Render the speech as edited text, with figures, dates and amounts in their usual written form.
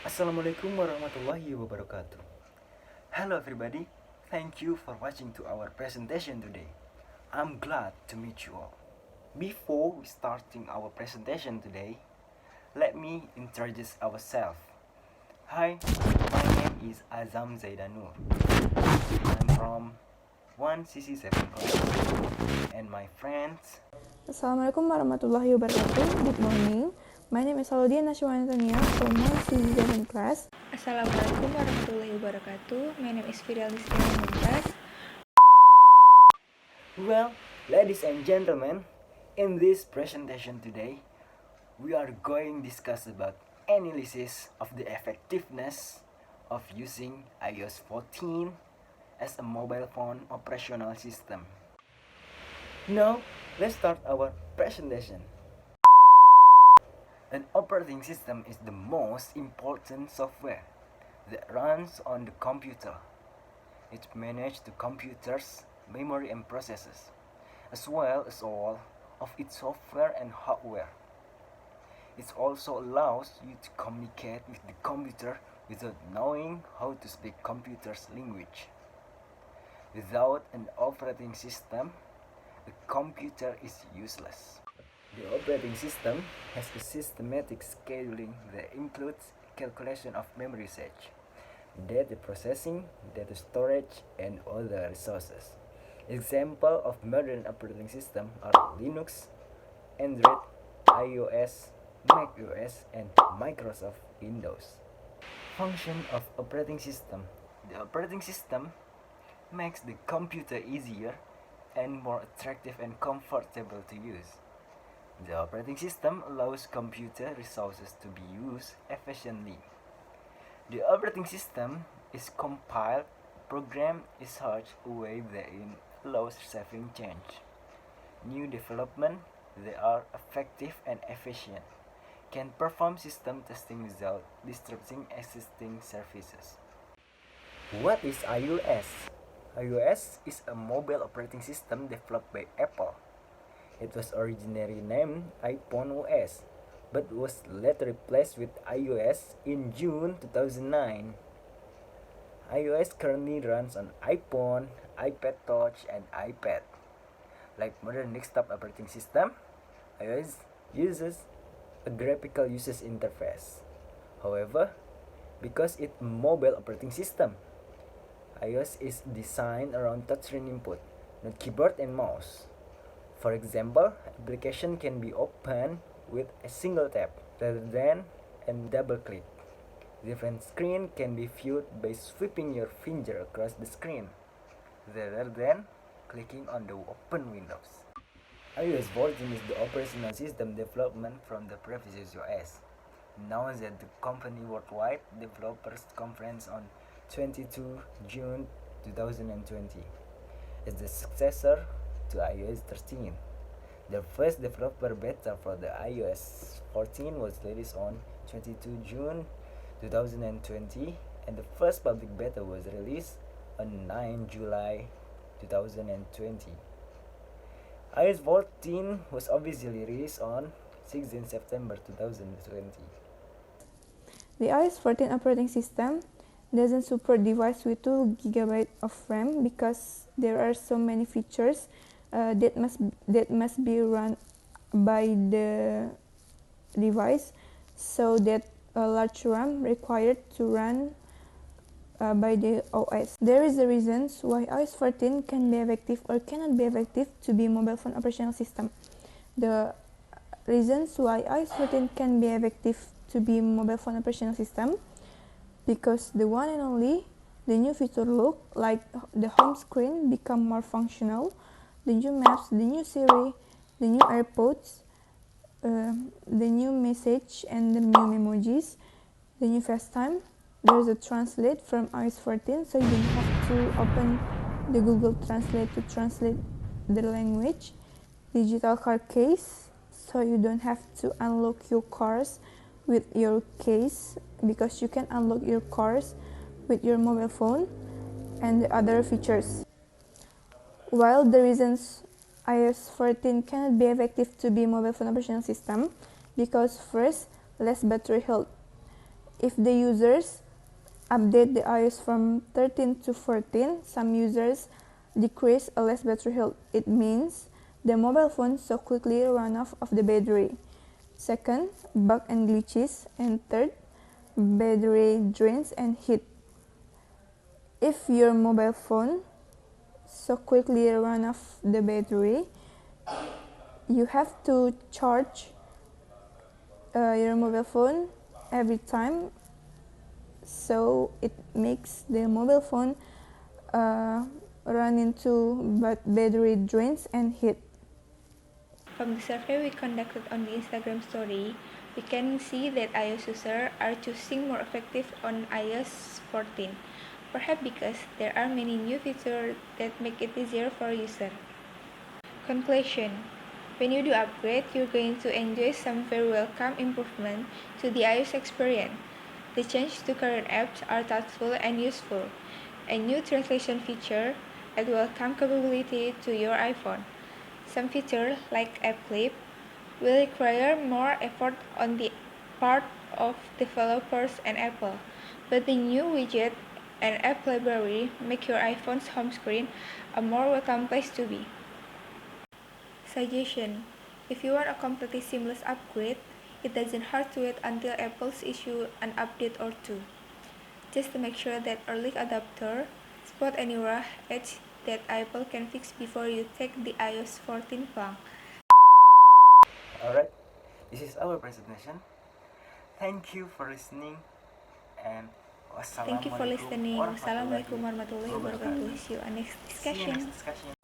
Assalamualaikum warahmatullahi wabarakatuh. Hello everybody, thank you for watching to our presentation today. I'm glad to meet you all. Before we starting our presentation today, let me introduce ourselves. Hi, my name is Azam Zaidanur. I'm from 1CC7 class and my friends. Assalamualaikum warahmatullahi wabarakatuh. Good morning. My name is Salodian Nashwan Antania from 1C7 class. Assalamualaikum warahmatullahi wabarakatuh. My name is Fidelis Mumtaz. Well, ladies and gentlemen, in this presentation today, we are going to discuss about analysis of the effectiveness of using iOS 14 as a mobile phone operational system. Now, let's start our presentation. An operating system is the most important software that runs on the computer. It manages the computer's memory and processes, as well as all of its software and hardware. It also allows you to communicate with the computer without knowing how to speak computer's language. Without an operating system, the computer is useless. The operating system has a systematic scheduling that includes calculation of memory usage, data processing, data storage, and other resources. Examples of modern operating systems are Linux, Android, iOS, macOS, and Microsoft Windows. Function of operating system. The operating system makes the computer easier and more attractive and comfortable to use. The operating system allows computer resources to be used efficiently. The operating system is compiled, program is such a way that it allows saving change. New development, they are effective and efficient, can perform system testing without disrupting existing services. What is iOS? iOS is a mobile operating system developed by Apple. It was originally named iPhone OS, but was later replaced with iOS in June 2009. iOS currently runs on iPhone, iPad Touch, and iPad. Like modern desktop operating system, iOS uses a graphical user interface. However, because it's a mobile operating system, iOS is designed around touchscreen input, not keyboard and mouse. For example, application can be opened with a single tap rather than a double click. Different screen can be viewed by sweeping your finger across the screen rather than clicking on the open windows. iOS 14 is the operational system development from the previous OS. Announced at the company worldwide developers conference on 22 June 2020 as the successor to iOS 13. The first developer beta for the iOS 14 was released on 22 June 2020 and the first public beta was released on 9 July 2020. iOS 14 was officially released on 16 September 2020. The iOS 14 operating system doesn't support device with 2 GB of RAM because there are so many features that must be run by the device, so that a large RAM required to run by the OS. There is a reasons why iOS 14 can be effective or cannot be effective to be mobile phone operational system. The reasons why iOS 14 can be effective to be mobile phone operational system, because the one and only the new feature look like the home screen become more functional, the new maps, the new Siri, the new AirPods, the new message and the new emojis, the new FaceTime. There's a translate from iOS 14, so you don't have to open the Google Translate to translate the language. Digital car case, so you don't have to unlock your cars with your case, because you can unlock your cars with your mobile phone, and the other features. While the reasons iOS 14 cannot be effective to be mobile phone operational system, because first, less battery health. If the users update the iOS from 13 to 14, some users decrease a less battery health. It means the mobile phone so quickly run off of the battery. Second, bug and glitches. And third, battery drains and heat. If your mobile phone so quickly run off the battery, you have to charge your mobile phone every time, so it makes the mobile phone run into battery drains and heat. From the survey we conducted on the Instagram story, we can see that iOS users are choosing more effective on iOS 14, perhaps because there are many new features that make it easier for users. Conclusion: when you do upgrade, you're going to enjoy some very welcome improvement to the iOS experience. The changes to current apps are thoughtful and useful. A new translation feature adds welcome capability to your iPhone. Some features, like App Clip, will require more effort on the part of developers and Apple, but the new widget and app library make your iPhone's home screen a more welcome place to be. Suggestion: if you want a completely seamless upgrade, it doesn't hurt to wait until Apple's issue an update or two, just to make sure that early adopter spot any raw edge that Apple can fix before you take the iOS 14 plunge. Alright, this is our presentation. Thank you for listening, and Thank you for listening. Wassalamualaikum warahmatullahi wabarakatuh. See you on next See you discussion. next discussion.